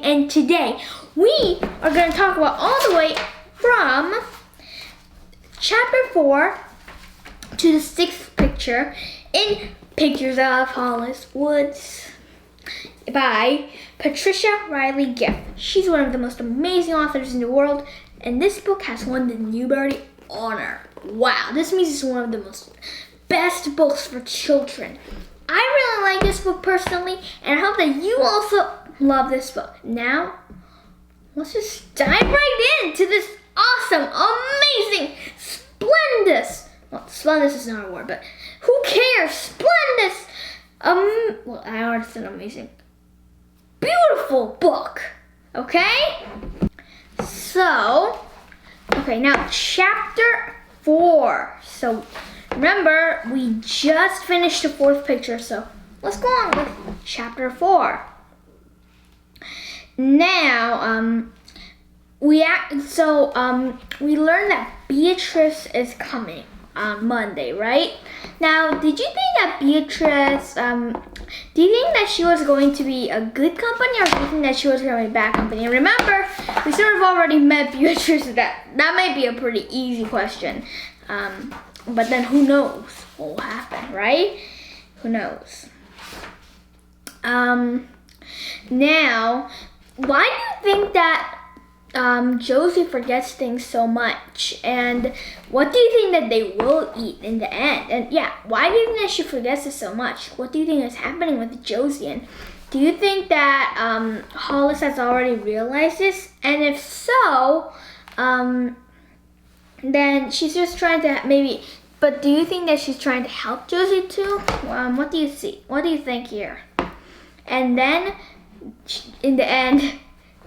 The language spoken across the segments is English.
And today we are going to talk about all the way from chapter 4 to the 6th picture in Pictures of Hollis Woods by Patricia Riley Giff. She's one of the most amazing authors in the world, and this book has won the Newbery Honor. Wow, this means it's one of the most best books for children. I really like this book personally, and I hope that you also love this book. Now, let's just dive right into this awesome, amazing, splendid, well, splendid is not a word, but who cares? Splendid, well, I already said amazing, beautiful book, okay? So, okay, now chapter 4. So, remember, we just finished the 4th picture, so let's go on with chapter 4. Now, we learned that Beatrice is coming on Monday, right? Now, did you think that Beatrice, do you think that she was going to be a good company, or do you think that she was going to be a bad company? And remember, we sort of already met Beatrice. That might be a pretty easy question. But then who knows what will happen, right? Who knows? Now, why do you think that Josie forgets things so much? And what do you think that they will eat in the end? And yeah, why do you think that she forgets it so much? What do you think is happening with Josie? And do you think that Hollis has already realized this? And if so, then she's just trying to maybe, but do you think that she's trying to help Josie too? What do you see? What do you think here? And then, in the end,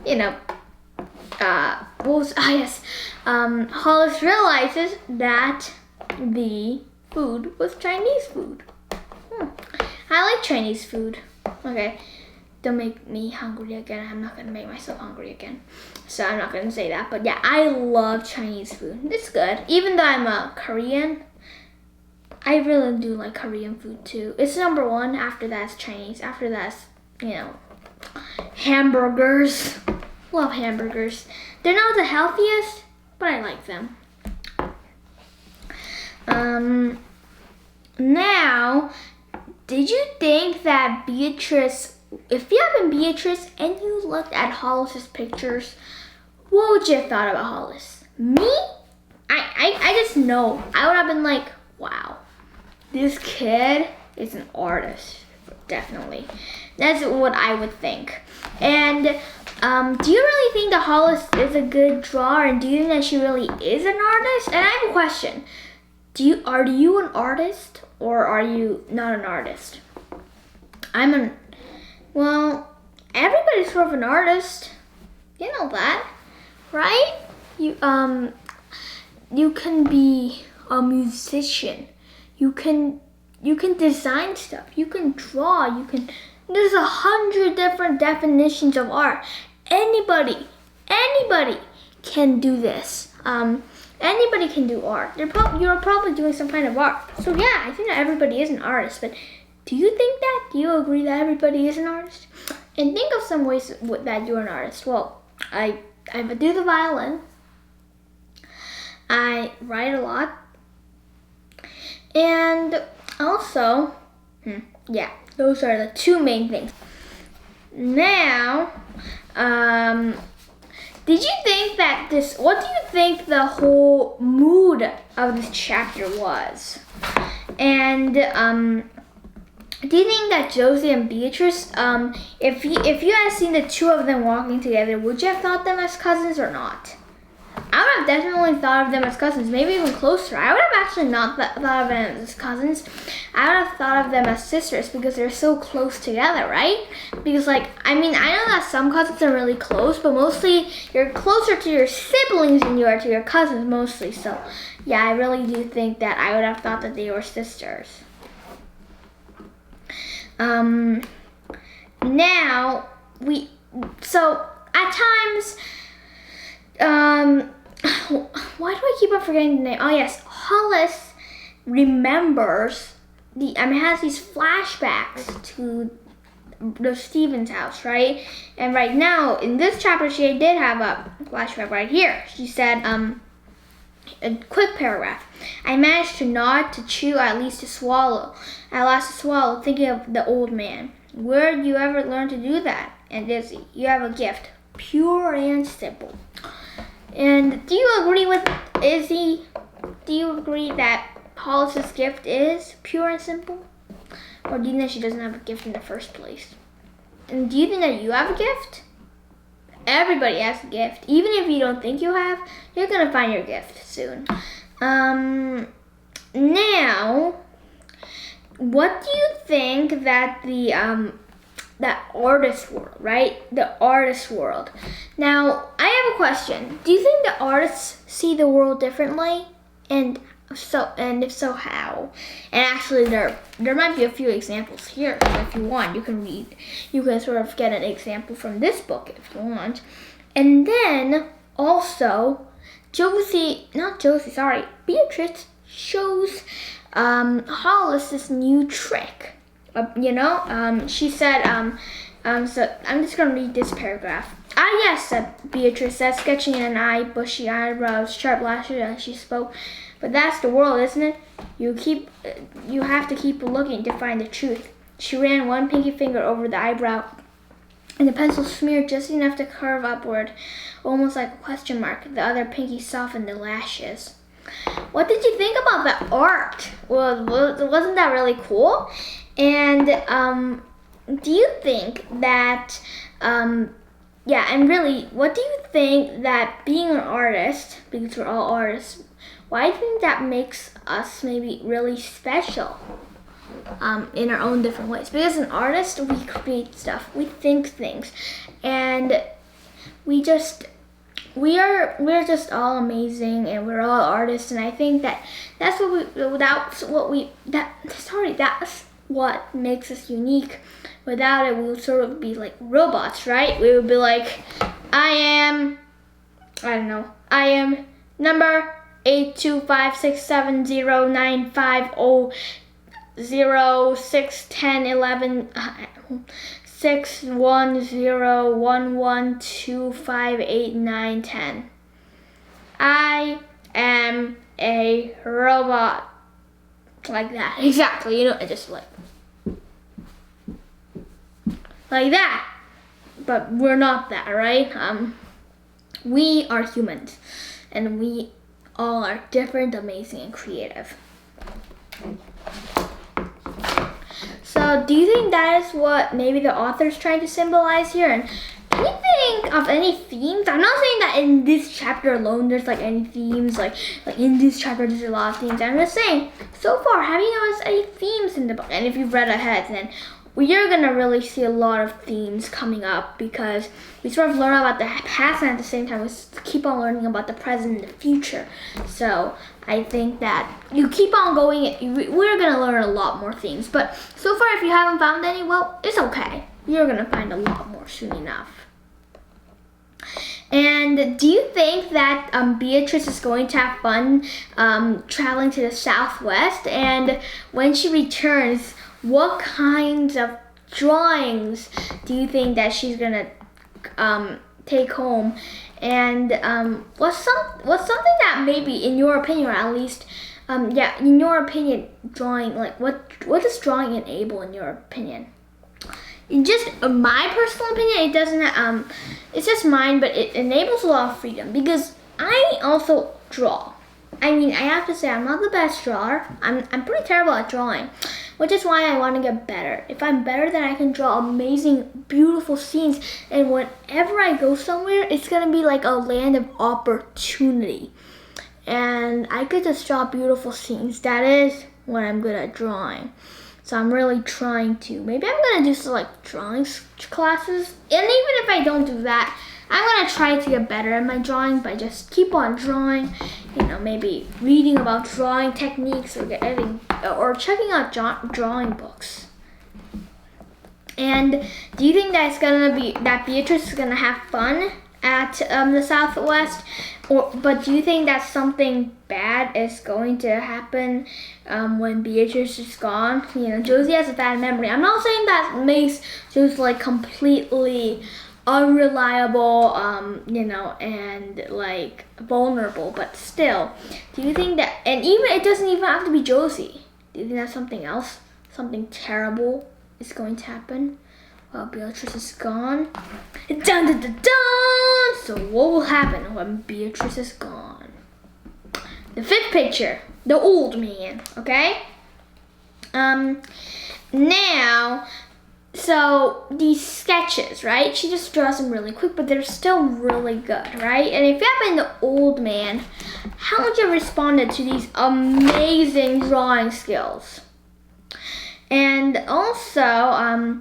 you know, Hollis realizes that the food was Chinese food. I like Chinese food. Okay, don't make me hungry again. I'm not gonna make myself hungry again. So I'm not gonna say that. But yeah, I love Chinese food. It's good. Even though I'm a Korean, I really do like Korean food too. It's number 1. After that's Chinese. After that's, you know, hamburgers. Love hamburgers. They're not the healthiest, but I like them. Now, did you think that Beatrice, if you have been Beatrice and you looked at Hollis's pictures, what would you have thought about Hollis? Me? I just know. I would have been like, wow, this kid is an artist, definitely. That's what I would think. And do you really think that Hollis is a good drawer? And do you think that she really is an artist? And I have a question. Are you an artist, or are you not an artist? Well, everybody's sort of an artist. You know that, right? You can be a musician. You can design stuff. You can draw. There's 100 different definitions of art. Anybody can do this. Anybody can do art. You're probably doing some kind of art. So yeah, I think that everybody is an artist. But do you think that? Do you agree that everybody is an artist? And think of some ways that you're an artist. Well, I do the violin. I write a lot. And also, yeah, those are the 2 main things. Now, did you think that what do you think the whole mood of this chapter was? And, do you think that Josie and Beatrice, if you had seen the 2 of them walking together, would you have thought them as cousins or not? I would have definitely thought of them as cousins, maybe even closer. I would have actually not thought of them as cousins. I would have thought of them as sisters because they're so close together, right? Because like, I mean, I know that some cousins are really close, but mostly you're closer to your siblings than you are to your cousins mostly. So yeah, I really do think that I would have thought that they were sisters. Now, so at times, why do I keep on forgetting the name? Oh yes, Hollis remembers has these flashbacks to the Stevens house, right? And right now, in this chapter, she did have a flashback right here. She said, a quick paragraph. I managed to nod, to chew, at last to swallow, thinking of the old man. Where did you ever learn to do that? And Izzy, you have a gift, pure and simple. And do you agree with Izzy? Do you agree that Hollis's gift is pure and simple? Or do you think she doesn't have a gift in the first place? And do you think that you have a gift? Everybody has a gift. Even if you don't think you have, you're going to find your gift soon. Now, what do you think that that artist world, right? The artist world. Now, I have a question. Do you think the artists see the world differently? And if so, how? And actually, there might be a few examples here. So if you want, you can read. You can sort of get an example from this book if you want. And then also, Beatrice shows Hollis this new trick. She said, so I'm just going to read this paragraph. Ah, yes, said Beatrice, that sketching an eye, bushy eyebrows, sharp lashes, as she spoke. But that's the world, isn't it? You have to keep looking to find the truth. She ran one pinky finger over the eyebrow, and the pencil smeared just enough to curve upward, almost like a question mark. The other pinky softened the lashes. What did you think about the art? Well, wasn't that really cool? And do you think that, and really, what do you think that being an artist, because we're all artists, why do you think that makes us maybe really special in our own different ways? Because as an artist, we create stuff, we think things, and we're just all amazing, and we're all artists, and I think that's what makes us unique. Without it, we would sort of be like robots, right? We would be like, I am number 825670950061011258910. I am a robot. Like that, exactly. Just like that. But we're not that, right? We are humans, and we all are different, amazing, and creative. So, do you think that is what maybe the author's trying to symbolize here? And can you think of any themes? I'm not saying that in this chapter alone there's like any themes, like in this chapter there's a lot of themes. I'm just saying, so far, have you noticed any themes in the book? And if you've read ahead, then you're gonna really see a lot of themes coming up, because we sort of learn about the past and at the same time we keep on learning about the present and the future. So I think that you keep on going, we're gonna learn a lot more themes. But so far, if you haven't found any, well, it's okay. You're gonna find a lot more soon enough. And do you think that Beatrice is going to have fun traveling to the Southwest? And when she returns, what kinds of drawings do you think that she's gonna take home? And what's something that maybe, in your opinion, or at least, in your opinion, drawing, like what does drawing enable in your opinion? In just my personal opinion, it doesn't. It's just mine, but it enables a lot of freedom, because I also draw. I have to say I'm not the best drawer. I'm pretty terrible at drawing, which is why I want to get better. If I'm better, then I can draw amazing, beautiful scenes. And whenever I go somewhere, it's gonna be like a land of opportunity. And I could just draw beautiful scenes. That is what I'm good at drawing. So I'm really trying to. Maybe I'm gonna do some like drawing classes. And even if I don't do that, I'm gonna try to get better at my drawing by just keep on drawing. You know, maybe reading about drawing techniques or checking out drawing books. And do you think that Beatrice is gonna have fun at the Southwest? But do you think that something bad is going to happen when Beatrice is gone? You know, Josie has a bad memory. I'm not saying that makes Josie like completely unreliable, you know, and like vulnerable, but still, do you think that, and even it doesn't even have to be Josie, do you think that something else, something terrible is going to happen while Beatrice is gone? Dun dun dun dun! So what will happen when Beatrice is gone? The fifth picture, the old man, okay? Now, so these sketches, right? She just draws them really quick, but they're still really good, right? And if you have been the old man, how would you have responded to these amazing drawing skills? And also,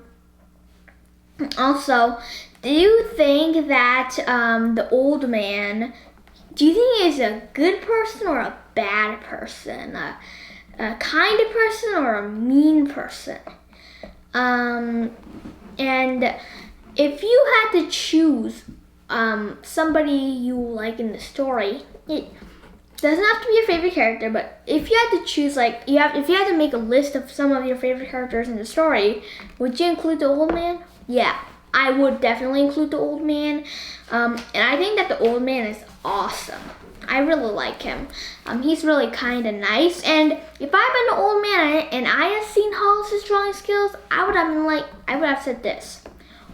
do you think that the old man, do you think he's a good person or a bad person? A kind person or a mean person? And if you had to choose somebody you like in the story, it doesn't have to be your favorite character, but if you had to choose, like, if you had to make a list of some of your favorite characters in the story, would you include the old man? Yeah, I would definitely include the old man. And I think that the old man is awesome. I really like him. He's really kind of nice. And if I'd been the old man and I had seen Hollis' drawing skills, I would have said this: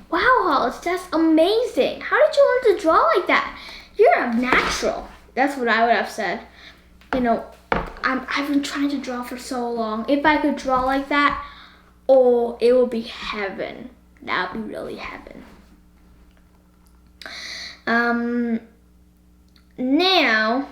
"Wow, Hollis, that's amazing. How did you learn to draw like that? You're a natural." That's what I would have said. You know, I've been trying to draw for so long. If I could draw like that, oh, it would be heaven. That would be really heaven. Now,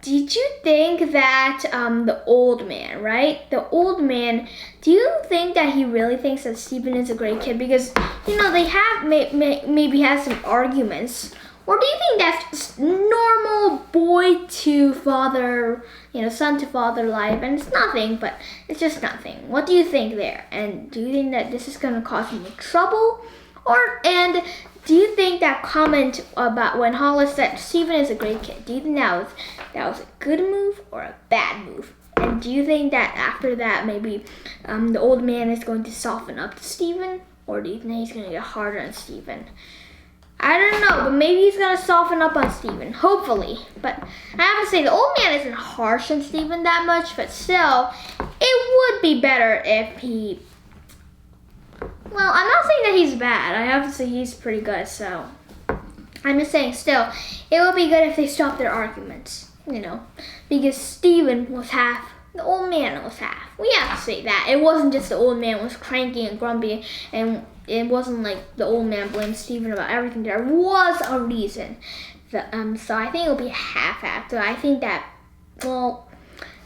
did you think that the old man, right? The old man, do you think that he really thinks that Stephen is a great kid? Because, you know, they have maybe have some arguments. Or do you think that's normal boy to father, you know, son to father life, and it's nothing, but it's just nothing? What do you think there? And do you think that this is going to cause him trouble? And do you think that comment about when Hollis said Stephen is a great kid, do you think that was a good move or a bad move? And do you think that after that maybe the old man is going to soften up to Stephen? Or do you think he's going to get harder on Stephen? I don't know, but maybe he's going to soften up on Stephen, hopefully. But I have to say, the old man isn't harsh on Stephen that much, but still, it would be better if he... Well, I'm not saying that he's bad. I have to say he's pretty good, so... I'm just saying, still, it would be good if they stopped their arguments, you know. Because Stephen was half, the old man was half. We have to say that. It wasn't just the old man was cranky and grumpy, and it wasn't like the old man blamed Stephen about everything. There was a reason. So I think it'll be half-half. So I think that, well,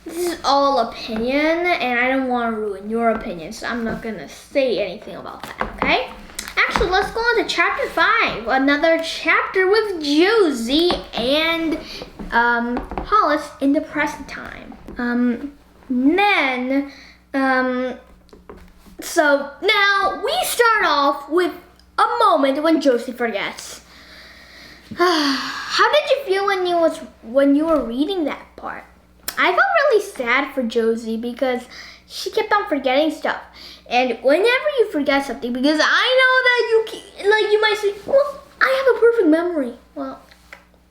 this is all opinion, and I don't want to ruin your opinion, so I'm not going to say anything about that, okay? Actually, let's go on to chapter 5. Another chapter with Josie and Hollis in the present time. So now we start off with a moment when Josie forgets. How did you feel when you were reading that part? I felt really sad for Josie because she kept on forgetting stuff. And whenever you forget something, because I know that you might say, well, I have a perfect memory. Well,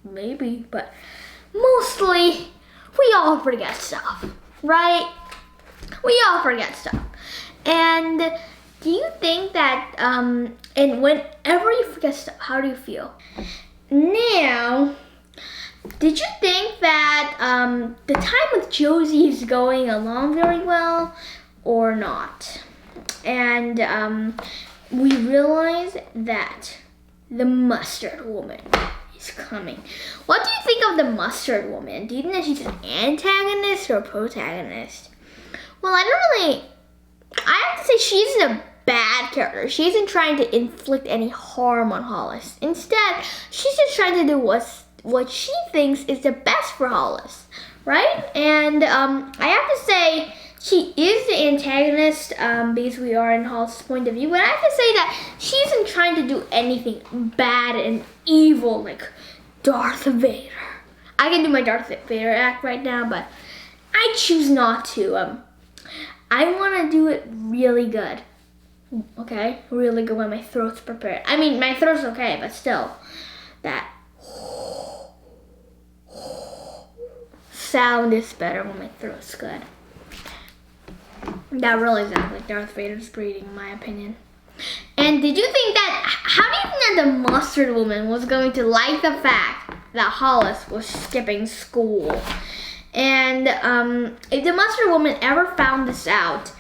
maybe, but mostly we all forget stuff, right? We all forget stuff. And do you think that, and whenever you forget stuff, how do you feel? Now, did you think think that the time with Josie is going along very well or not. And we realize that the mustard woman is coming. What do you think of the mustard woman? Do you think that she's an antagonist or a protagonist? Well, I have to say she's a bad character. She isn't trying to inflict any harm on Hollis. Instead, she's just trying to do what she thinks is the best for Hollis, right? And I have to say she is the antagonist because we are in Hollis' point of view. But I have to say that she isn't trying to do anything bad and evil like Darth Vader. I can do my Darth Vader act right now, but I choose not to. I want to do it really good. Okay? Really good when my throat's prepared. I mean, my throat's okay, but still. That sound is better when my throat's good. That really sounds like Darth Vader's breathing, in my opinion. And did you think that, how do you think that the mustard woman was going to like the fact that Hollis was skipping school? And if the mustard woman ever found this out,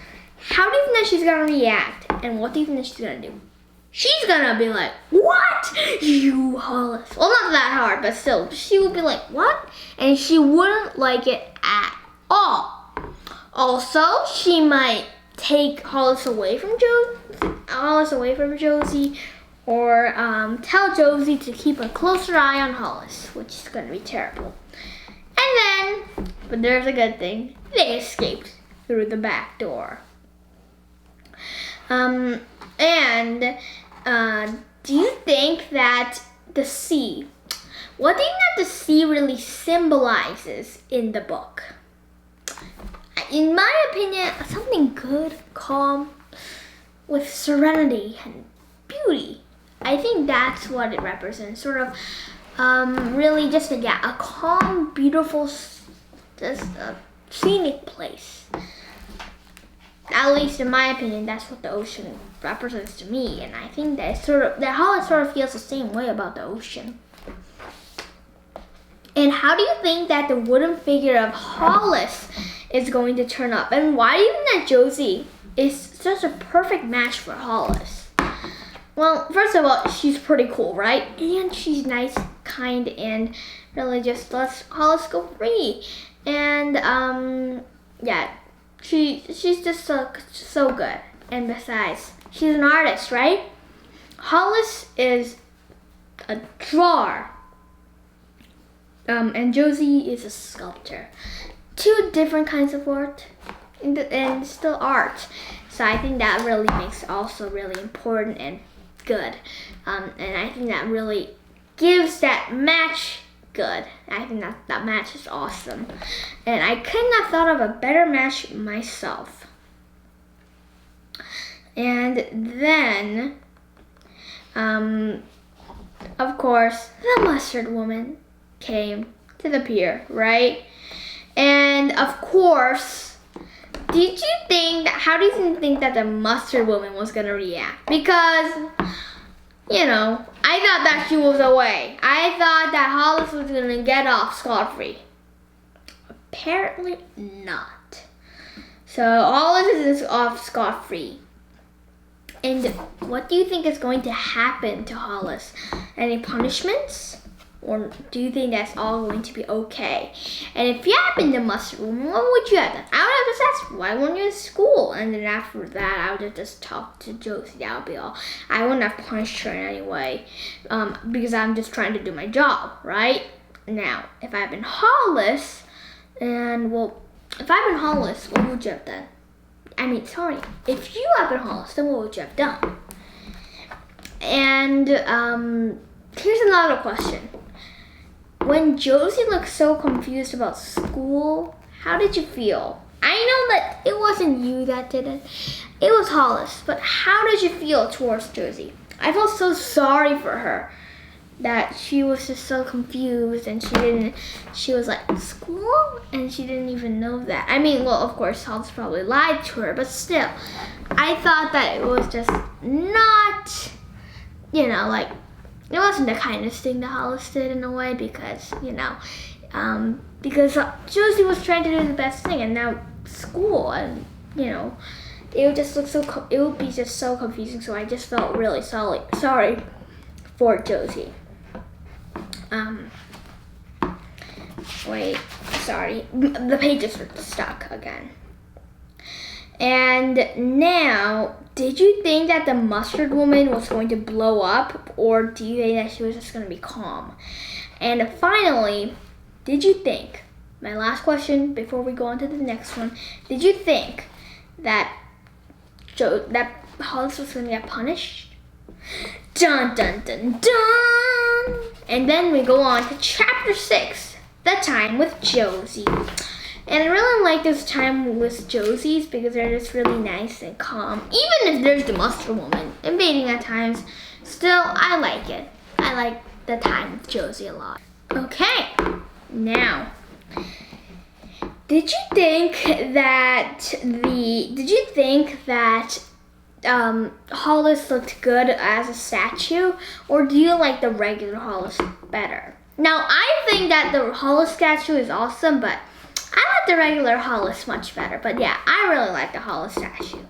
how do you think that she's gonna react? And what do you think that she's gonna do? She's gonna be like, what? You Hollis. Well, not that hard, but still, she would be like, what? And she wouldn't like it at all. Also, she might take Hollis away from Josie, or tell Josie to keep a closer eye on Hollis, which is gonna be terrible. And then, but there's a good thing, they escaped through the back door. Do you think that the sea, what do you think that the sea really symbolizes in the book? In my opinion, something good, calm, with serenity and beauty. I think that's what it represents. Sort of, really just a calm, beautiful, just a scenic place. At least in my opinion, that's what the ocean represents to me. And I think that Hollis sort of feels the same way about the ocean. And how do you think that the wooden figure of Hollis is going to turn up? And why do you think that Josie is such a perfect match for Hollis? Well, first of all, she's pretty cool, right? And she's nice, kind, and really just lets Hollis go free. And yeah, she's just so good. And besides, she's an artist, right? Hollis is a drawer. And Josie is a sculptor. Two different kinds of art, and still art. So I think that really makes also really important and good. And I think that really gives that match good. I think that match is awesome. And I couldn't have thought of a better match myself. And then, of course, the mustard woman came to the pier, right? And of course, how do you think that the mustard woman was gonna react? Because, you know, I thought that she was away. I thought that Hollis was gonna get off scot-free. Apparently not. So Hollis is off scot-free. And what do you think is going to happen to Hollis? Any punishments? Or do you think that's all going to be okay? And if you had been the mustard woman, what would you have done? I would have just asked, why weren't you at school? And then after that, I would have just talked to Josie. That would be all. I wouldn't have punished her in any way because I'm just trying to do my job, right? Now, if I had been Hollis, what would you have done? If you had been Hollis, then what would you have done? And here's another question. When Josie looked so confused about school, how did you feel? I know that it wasn't you that did it. It was Hollis. But how did you feel towards Josie? I felt so sorry for her that she was just so confused and she was like, school? And she didn't even know that. Of course, Hollis probably lied to her, but still, I thought that it was just not, it wasn't the kindest thing that Hollis did in a way because, because Josie was trying to do the best thing, and now school, and it would just look it would be just so confusing. So I just felt really sorry for Josie. Wait, sorry, the pages are stuck again. And now, did you think that the mustard woman was going to blow up, or do you think that she was just going to be calm? And finally, did you think, my last question before we go on to the next one, did you think that Hollis was going to get punished? Dun dun dun dun! And then we go on to chapter 6, the time with Josie. And I really like this time with Josie's because they're just really nice and calm. Even if there's the mustard woman invading at times, still I like it. I like the time with Josie a lot. Okay, now, did you think that Hollis looked good as a statue, or do you like the regular Hollis better? Now, I think that the Hollis statue is awesome, but I like the regular Hollis much better. But yeah, I really like the Hollis statue.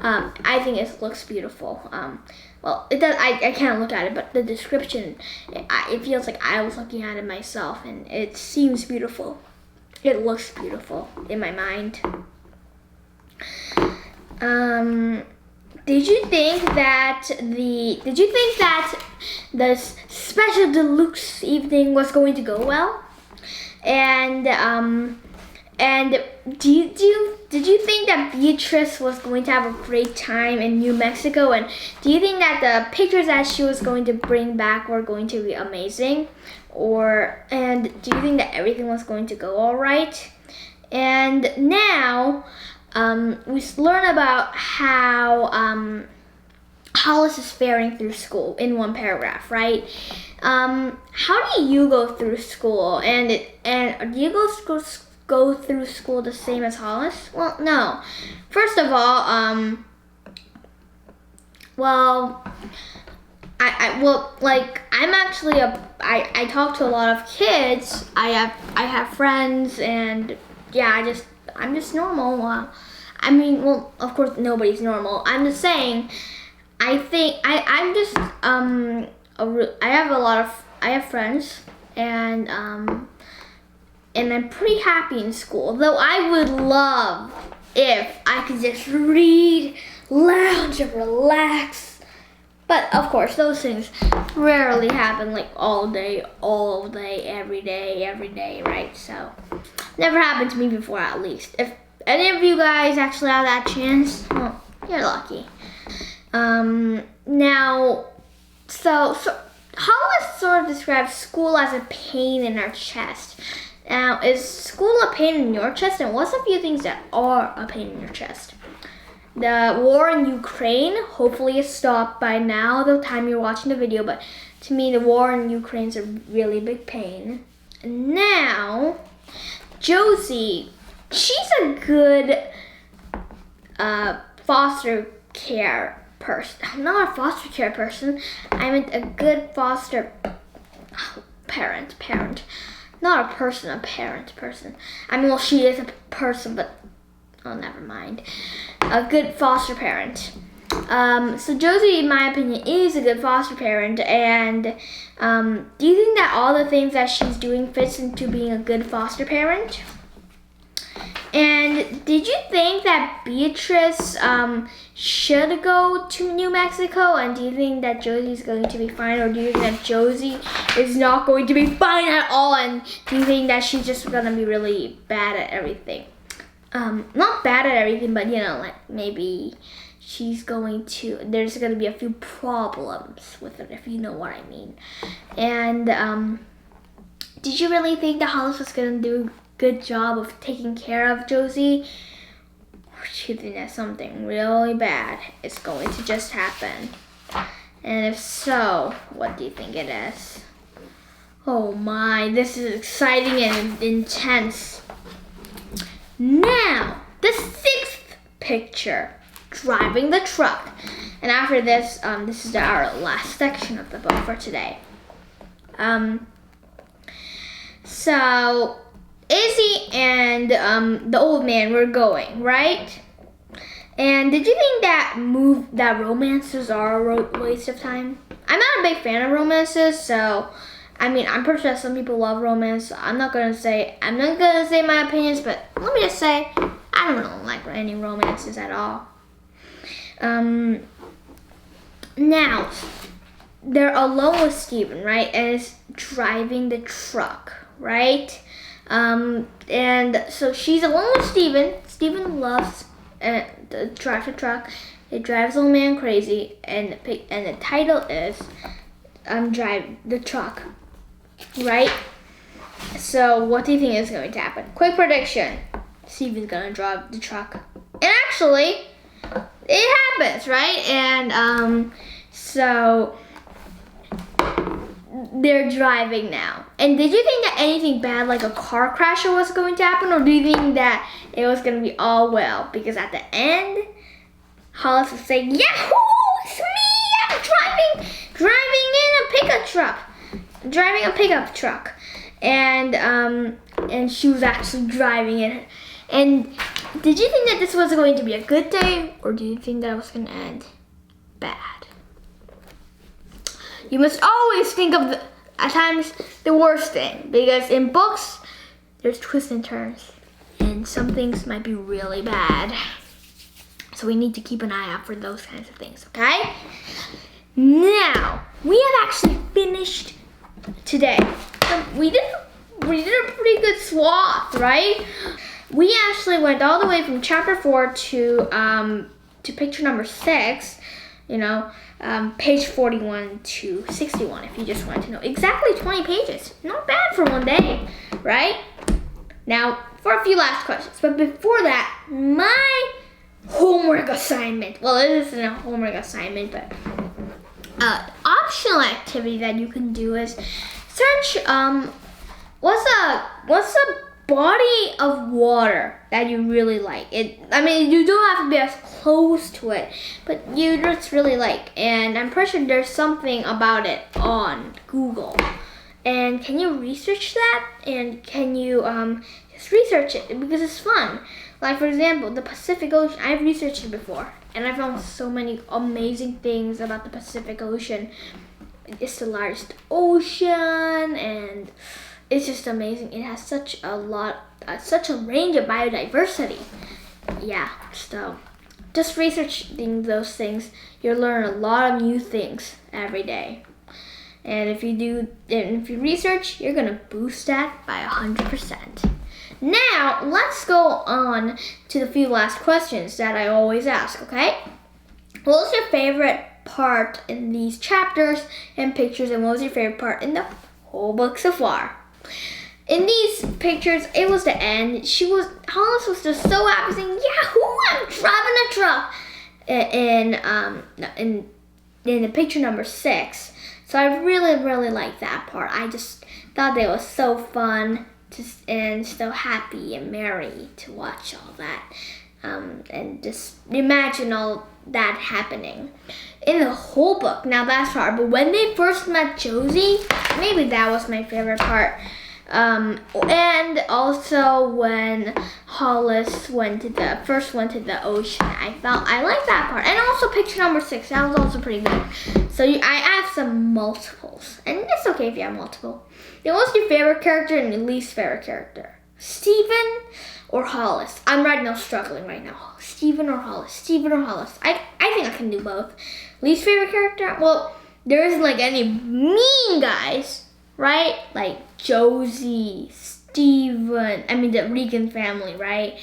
I think it looks beautiful. Well, it does. I can't look at it, but the description, it feels like I was looking at it myself, and it seems beautiful. It looks beautiful in my mind. Did you think that the special deluxe evening was going to go well? And did you think that Beatrice was going to have a great time in New Mexico? And do you think that the pictures that she was going to bring back were going to be amazing? And do you think that everything was going to go all right? And now we learn about how Hollis is faring through school in one paragraph, right? How do you go through school? And do you go through school the same as Hollis? Well, no. First of all, I talk to a lot of kids. I have friends, and yeah, I'm just normal. Of course nobody's normal. I'm just saying. I think I have friends, and I'm pretty happy in school. Though I would love if I could just read, lounge, and relax. But of course, those things rarely happen like all day, every day, right? So, never happened to me before, at least. If any of you guys actually have that chance, well, you're lucky. Now, so Hollis sort of describes school as a pain in our chest. Now, is school a pain in your chest? And what's a few things that are a pain in your chest? The war in Ukraine, hopefully it's stopped by now, the time you're watching the video, but to me, the war in Ukraine is a really big pain. And now, Josie, she's a good foster care person. Not a foster care person. I meant a good foster parent. Not a person, a parent person. She is a person, but never mind. A good foster parent. So Josie, in my opinion, is a good foster parent. And do you think that all the things that she's doing fits into being a good foster parent? And did you think that Beatrice should go to New Mexico? And do you think that Josie's going to be fine? Or do you think that Josie is not going to be fine at all? And do you think that she's just going to be really bad at everything? Not bad at everything, but maybe there's going to be a few problems with it, if you know what I mean. And did you really think that Hollis was going to do good job of taking care of Josie? Or do you think that something really bad is going to just happen? And if so, what do you think it is? Oh my, this is exciting and intense. Now, the 6th picture, driving the truck. And after this, this is our last section of the book for today. So Izzy and the old man were going, right? And did you think that romances are a waste of time? I'm not a big fan of romances, so I mean, I'm pretty sure some people love romance. I'm not gonna say my opinions, but let me just say I don't really like any romances at all. Now they're alone with Steven, right? And is driving the truck, right? And so she's alone with Steven. Steven loves to drive the truck. It drives the old man crazy, and the title is Drive the Truck, right? So what do you think is going to happen? Quick prediction. Steven's gonna drive the truck. And actually, it happens, right? And so they're driving now. And did you think that anything bad, like a car crash, was going to happen, or do you think that it was going to be all well? Because at the end, Hollis was saying, "Yahoo! It's me! I'm driving in a pickup truck," and she was actually driving it. And did you think that this was going to be a good day, or do you think that it was going to end bad? You must always think of at times the worst thing, because in books there's twists and turns, and some things might be really bad. So we need to keep an eye out for those kinds of things, okay? Now, we have actually finished today. So we did a pretty good swath, right? We actually went all the way from chapter 4 to picture number 6, page 41 to 61, if you just wanted to know. Exactly 20 pages. Not bad for one day, right? Now, for a few last questions. But before that, my homework assignment. Well, it isn't a homework assignment, but optional activity that you can do is search what's a body of water that you really like. I mean, you don't have to be as close to it, but you just really like. And I'm pretty sure there's something about it on Google. And can you research that? And can you just research it, because it's fun. Like, for example, the Pacific Ocean. I've researched it before, and I found so many amazing things about the Pacific Ocean. It's the largest ocean, and it's just amazing. It has such a range of biodiversity. Yeah, so just researching those things, you'll learn a lot of new things every day. And if you research, you're gonna boost that by 100%. Now, let's go on to the few last questions that I always ask, okay? What was your favorite part in these chapters and pictures, and what was your favorite part in the whole book so far? In these pictures, it was the end. Hollis was just so happy, saying, "Yahoo! I'm driving a truck." In the picture number 6. So I really, really liked that part. I just thought it was so fun and so happy and merry to watch all that, and just imagine all that happening in the whole book. Now that's hard, but when they first met Josie, maybe that was my favorite part. And also when Hollis went to the ocean, I liked that part. And also picture number 6, that was also pretty good. So I have some multiples, and it's okay if you have multiple. Then what's your favorite character and your least favorite character? Steven or Hollis? I'm right now struggling right now. Steven or Hollis? Steven or Hollis? I think I can do both. Least favorite character? Well, there isn't like any mean guys, right? Like Josie, Steven, the Regan family, right?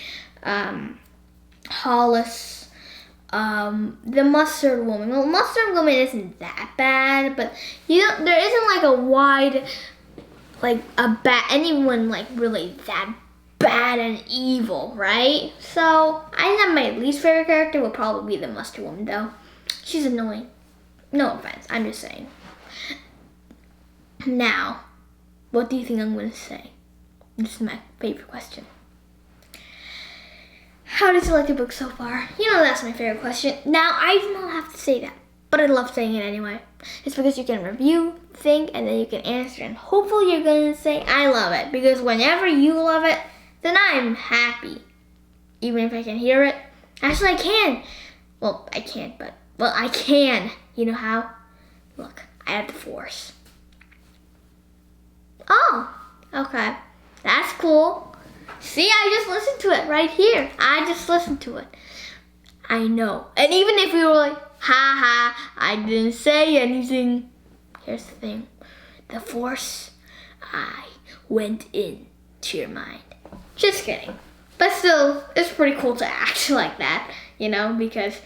Hollis, the mustard woman. Well, mustard woman isn't that bad, but there isn't like a wide, like anyone like really that bad and evil, right? So I think my least favorite character would probably be the mustard woman, though. She's annoying. No offense, I'm just saying. Now, what do you think I'm going to say? This is my favorite question. How did you like the book so far? That's my favorite question. Now, I do not have to say that, but I love saying it anyway. It's because you can review, think, and then you can answer. And hopefully you're going to say, I love it. Because whenever you love it, then I'm happy. Even if I can hear it. Actually, I can. Well, I can't, but... Well, I can. You know how? Look, I have the force. Oh, okay. That's cool. See, I just listened to it right here. I just listened to it. I know. And even if we were like, ha ha, I didn't say anything. Here's the thing. The force, I went into your mind. Just kidding. But still, it's pretty cool to act like that, you know, because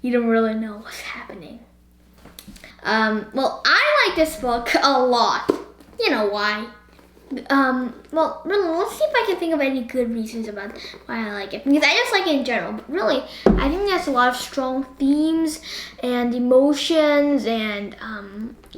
you don't really know what's happening. Well, I like this book a lot. You know why? Well, really, let's see if I can think of any good reasons about why I like it. Because I just like it in general. But really, I think there's a lot of strong themes and emotions and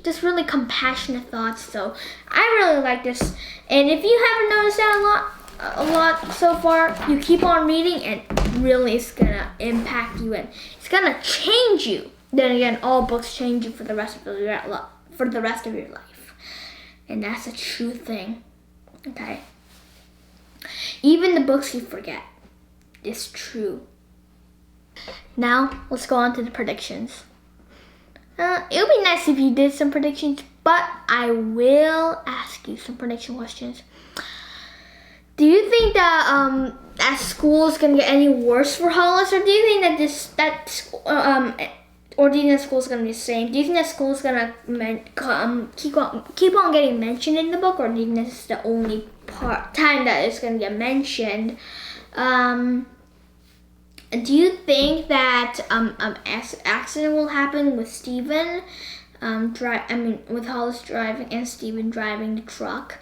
just really compassionate thoughts. So I really like this. And if you haven't noticed that a lot so far, you keep on reading and really it's gonna impact you and it's gonna change you. Then again, all books change you for the rest of your life. And that's a true thing. Okay. Even the books you forget is true. Now, let's go on to the predictions. It would be nice if you did some predictions, but I will ask you some prediction questions. Do you think that that school is gonna get any worse for Hollis, or do you think that or do you think that school is gonna be the same? Do you think that school is gonna keep on getting mentioned in the book, or do you think this is the only time that it's gonna get mentioned? Do you think that accident will happen with Steven? With Hollis driving and Steven driving the truck.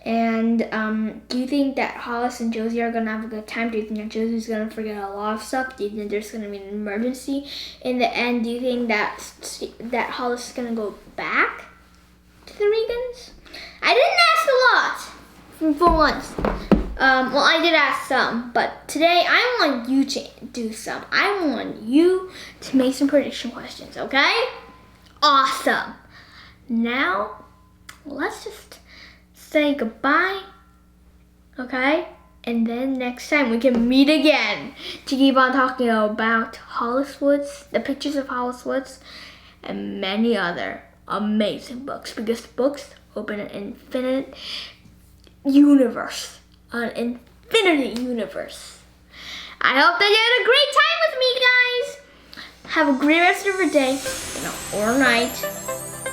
And do you think that Hollis and Josie are gonna have a good time? Do you think that Josie's gonna forget a lot of stuff? Do you think there's gonna be an emergency in the end? Do you think that Hollis is gonna go back to the Regans? I didn't ask a lot for once. Well, I did ask some, but today I want you to do some. I want you to make some prediction questions, okay? Awesome. Now, let's just say goodbye, okay? And then next time we can meet again to keep on talking about Hollis Woods, the pictures of Hollis Woods, and many other amazing books, because books open an infinite universe. An infinity universe. I hope that you had a great time with me, guys. Have a great rest of your day or night.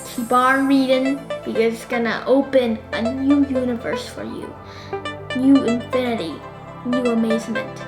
Keep on reading because it's gonna open a new universe for you. New infinity, new amazement.